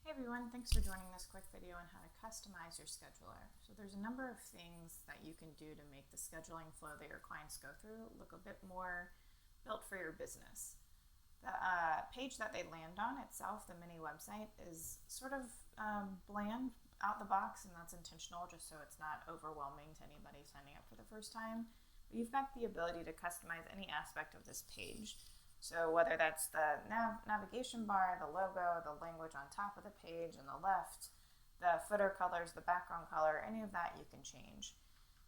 Hey everyone, thanks for joining this quick video on how to customize your scheduler. So there's a number of things that you can do to make the scheduling flow that your clients go through look a bit more built for your business. The page that they land on itself, the mini website, is sort of bland out the box, and that's intentional just so it's not overwhelming to anybody signing up for the first time. But you've got the ability to customize any aspect of this page. So whether that's the navigation bar, the logo, the language on top of the page and the left, the footer colors, the background color, any of that you can change.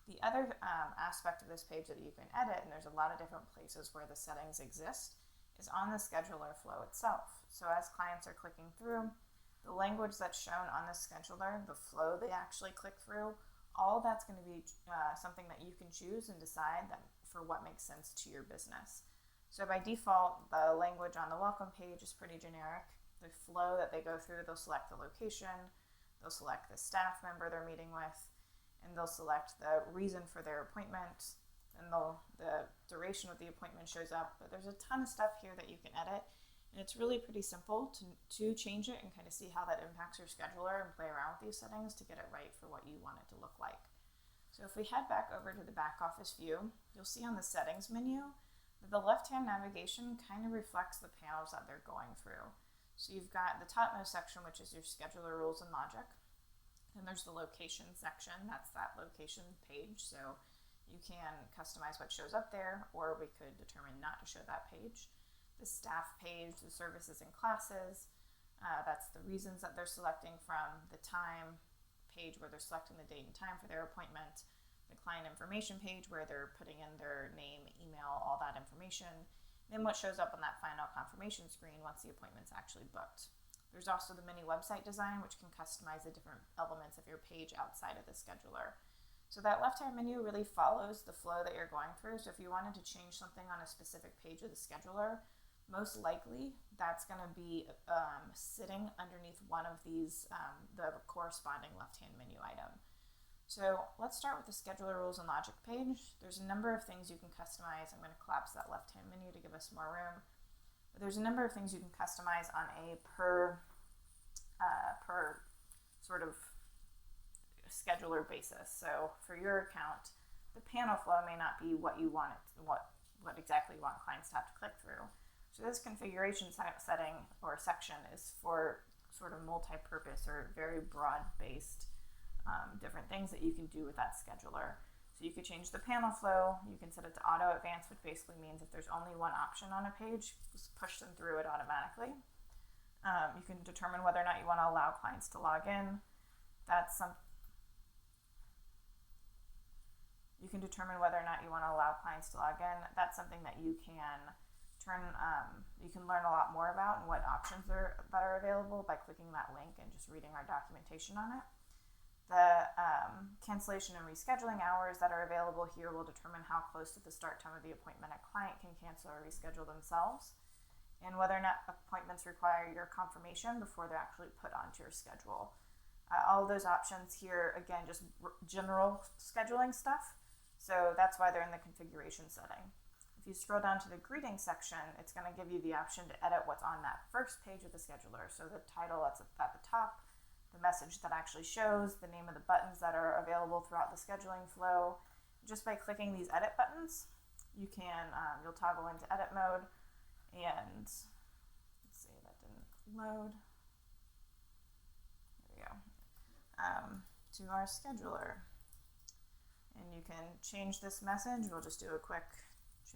The other aspect of this page that you can edit, and there's a lot of different places where the settings exist, is on the scheduler flow itself. So as clients are clicking through, the language that's shown on the scheduler, the flow they actually click through, all that's going to be something that you can choose and decide that for what makes sense to your business. So by default, the language on the welcome page is pretty generic. The flow that they go through, they'll select the location, they'll select the staff member they're meeting with, and they'll select the reason for their appointment, and the duration of the appointment shows up. But there's a ton of stuff here that you can edit, and it's really pretty simple to change it and kind of see how that impacts your scheduler and play around with these settings to get it right for what you want it to look like. So if we head back over to the back office view, you'll see on the settings menu, the left-hand navigation kind of reflects the panels that they're going through. So you've got the topmost section, which is your scheduler rules and logic. Then there's the location section, that's that location page. So you can customize what shows up there, or we could determine not to show that page. The staff page, the services and classes, that's the reasons that they're selecting from. The time page where they're selecting the date and time for their appointment. The client information page where they're putting in their name, email, all that information. Then what shows up on that final confirmation screen once the appointment's actually booked. There's also the mini website design, which can customize the different elements of your page outside of the scheduler. So that left-hand menu really follows the flow that you're going through. So if you wanted to change something on a specific page of the scheduler, most likely that's going to be sitting underneath one of these, the corresponding left-hand menu item. So let's start with the scheduler rules and logic page. There's a number of things you can customize. I'm going to collapse that left-hand menu to give us more room. But there's a number of things you can customize on a per sort of scheduler basis. So for your account, the panel flow may not be what you want it, what exactly you want clients to have to click through. So this configuration setting or section is for sort of multi-purpose or very broad-based different things that you can do with that scheduler. So you could change the panel flow, you can set it to auto advance, which basically means if there's only one option on a page, just push them through it automatically. You can determine whether or not you want to allow clients to log in. You can determine whether or not you want to allow clients to log in. That's something that you can you can learn a lot more about and what options that are available by clicking that link and just reading our documentation on it. The cancellation and rescheduling hours that are available here will determine how close to the start time of the appointment a client can cancel or reschedule themselves, and whether or not appointments require your confirmation before they're actually put onto your schedule. All of those options here, again, just general scheduling stuff, so that's why they're in the configuration setting. If you scroll down to the greeting section, it's going to give you the option to edit what's on that first page of the scheduler. So the title that's at the top, the message that actually shows, the name of the buttons that are available throughout the scheduling flow. Just by clicking these edit buttons, you can, you'll toggle into edit mode, and let's see, that didn't load. There we go. To our scheduler. And you can change this message. We'll just do a quick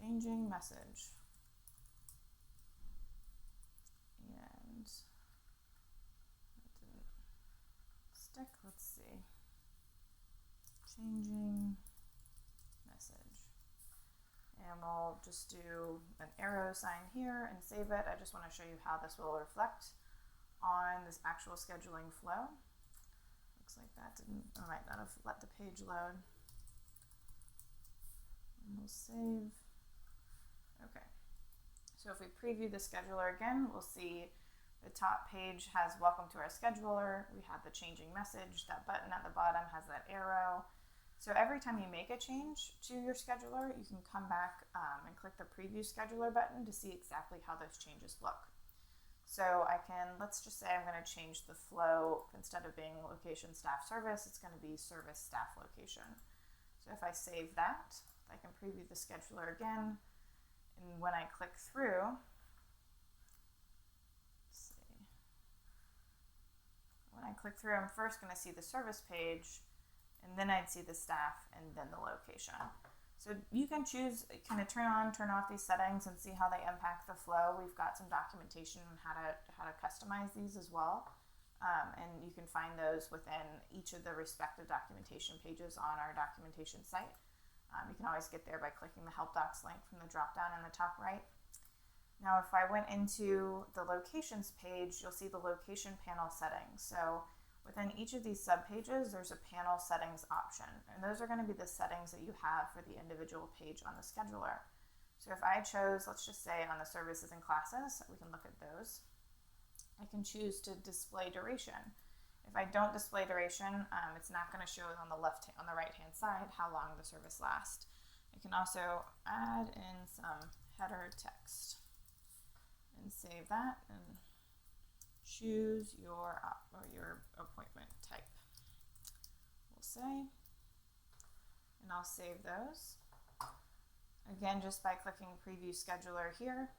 changing message. And let's see, changing message, and we'll just do an arrow sign here and save it. I just want to show you how this will reflect on this actual scheduling flow. Looks like that I might not have let the page load, and we'll save. Okay, so if we preview the scheduler again, we'll see the top page has welcome to our scheduler. We have the changing message. That button at the bottom has that arrow. So every time you make a change to your scheduler, you can come back and click the preview scheduler button to see exactly how those changes look. So I can, let's just say I'm going to change the flow. Instead of being location staff service, it's going to be service staff location. So if I save that, I can preview the scheduler again. And when I click through, I'm first going to see the service page, and then I'd see the staff, and then the location. So you can choose, kind of turn on, turn off these settings and see how they impact the flow. We've got some documentation on how to customize these as well. And you can find those within each of the respective documentation pages on our documentation site. You can always get there by clicking the Help Docs link from the drop down in the top right. Now, if I went into the locations page, you'll see the location panel settings. So within each of these subpages, there's a panel settings option, and those are going to be the settings that you have for the individual page on the scheduler. So if I chose, let's just say on the services and classes, we can look at those. I can choose to display duration. If I don't display duration, it's not going to show on the right-hand side how long the service lasts. I can also add in some header text and save that and choose your appointment type. We'll say, and I'll save those. Again, just by clicking Preview Scheduler here,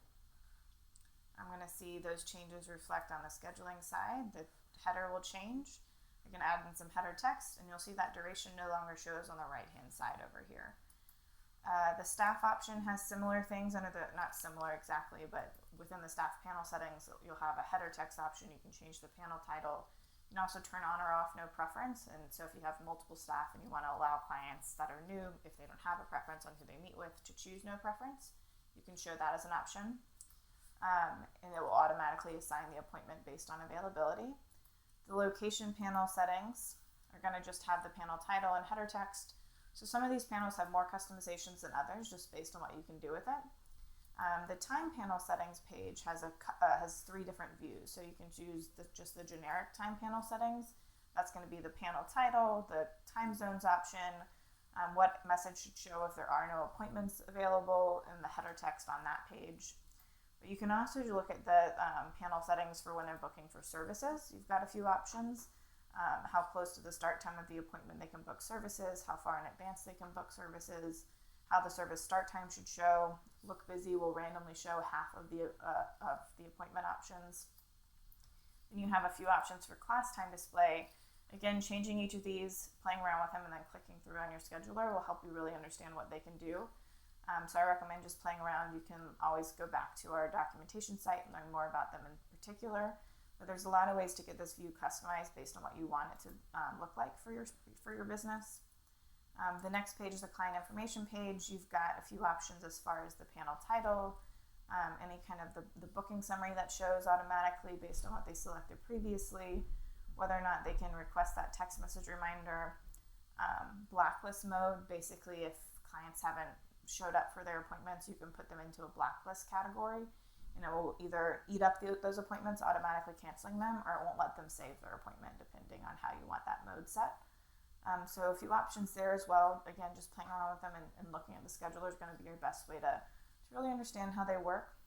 I'm going to see those changes reflect on the scheduling side. The header will change. I can add in some header text, and you'll see that duration no longer shows on the right-hand side over here. The staff option has similar things under the, not similar exactly, but within the staff panel settings, you'll have a header text option. You can change the panel title. You can also turn on or off no preference. And so if you have multiple staff and you want to allow clients that are new, if they don't have a preference on who they meet with, to choose no preference, you can show that as an option. And it will automatically assign the appointment based on availability. The location panel settings are going to just have the panel title and header text. So some of these panels have more customizations than others, just based on what you can do with it. The time panel settings page has three different views. So you can choose just the generic time panel settings. That's going to be the panel title, the time zones option, what message should show if there are no appointments available, and the header text on that page. But you can also look at the panel settings for when they're booking for services. You've got a few options. How close to the start time of the appointment they can book services, how far in advance they can book services, how the service start time should show. Look Busy will randomly show half of the appointment options. Then you have a few options for class time display. Again, changing each of these, playing around with them, and then clicking through on your scheduler will help you really understand what they can do. So I recommend just playing around. You can always go back to our documentation site and learn more about them in particular. But there's a lot of ways to get this view customized based on what you want it to look like for your business. The next page is the client information page. You've got a few options as far as the panel title, any kind of the booking summary that shows automatically based on what they selected previously, whether or not they can request that text message reminder. Blacklist mode, basically if clients haven't showed up for their appointments, you can put them into a blacklist category. And it will either eat up those appointments, automatically canceling them, or it won't let them save their appointment depending on how you want that mode set. So a few options there as well. Again, just playing around with them and looking at the scheduler is going to be your best way to really understand how they work.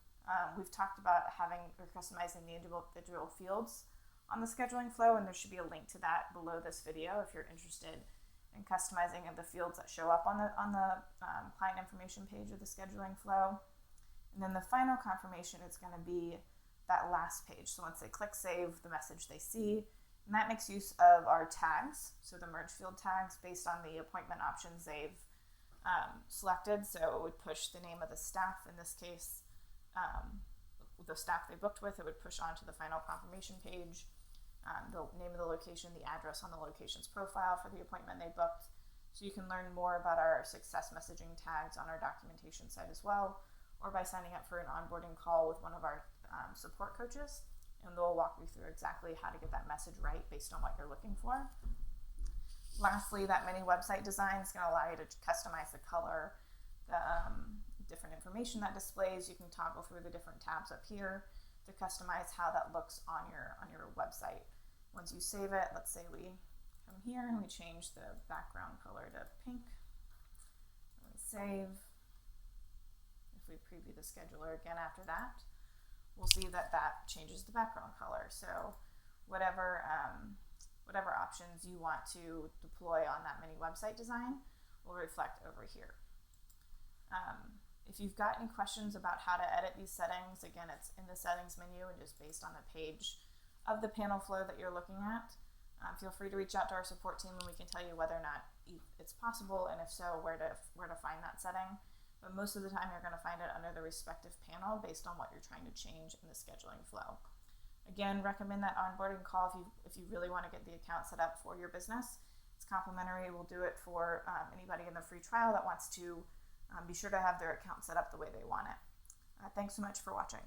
We've talked about customizing the individual fields on the scheduling flow, and there should be a link to that below this video if you're interested in customizing of the fields that show up on the client information page of the scheduling flow. And then the final confirmation is going to be that last page. So once they click save, the message they see, and that makes use of our tags. So the merge field tags based on the appointment options they've selected. So it would push the name of the staff, in this case, the staff they booked with, it would push onto the final confirmation page, the name of the location, the address on the location's profile for the appointment they booked. So you can learn more about our success messaging tags on our documentation site as well, or by signing up for an onboarding call with one of our support coaches, and they'll walk you through exactly how to get that message right based on what you're looking for. Lastly, that mini website design is going to allow you to customize the color, the different information that displays. You can toggle through the different tabs up here to customize how that looks on your website. Once you save it, let's say we come here and we change the background color to pink, and we save. We preview the scheduler again after that, we'll see that that changes the background color. So whatever options you want to deploy on that mini website design will reflect over here. If you've got any questions about how to edit these settings, again, it's in the settings menu and just based on the page of the panel flow that you're looking at. Feel free to reach out to our support team and we can tell you whether or not it's possible, and if so, where to find that setting. But most of the time you're going to find it under the respective panel based on what you're trying to change in the scheduling flow. Again, recommend that onboarding call if you really want to get the account set up for your business. It's complimentary. We'll do it for anybody in the free trial that wants to be sure to have their account set up the way they want it. Thanks so much for watching.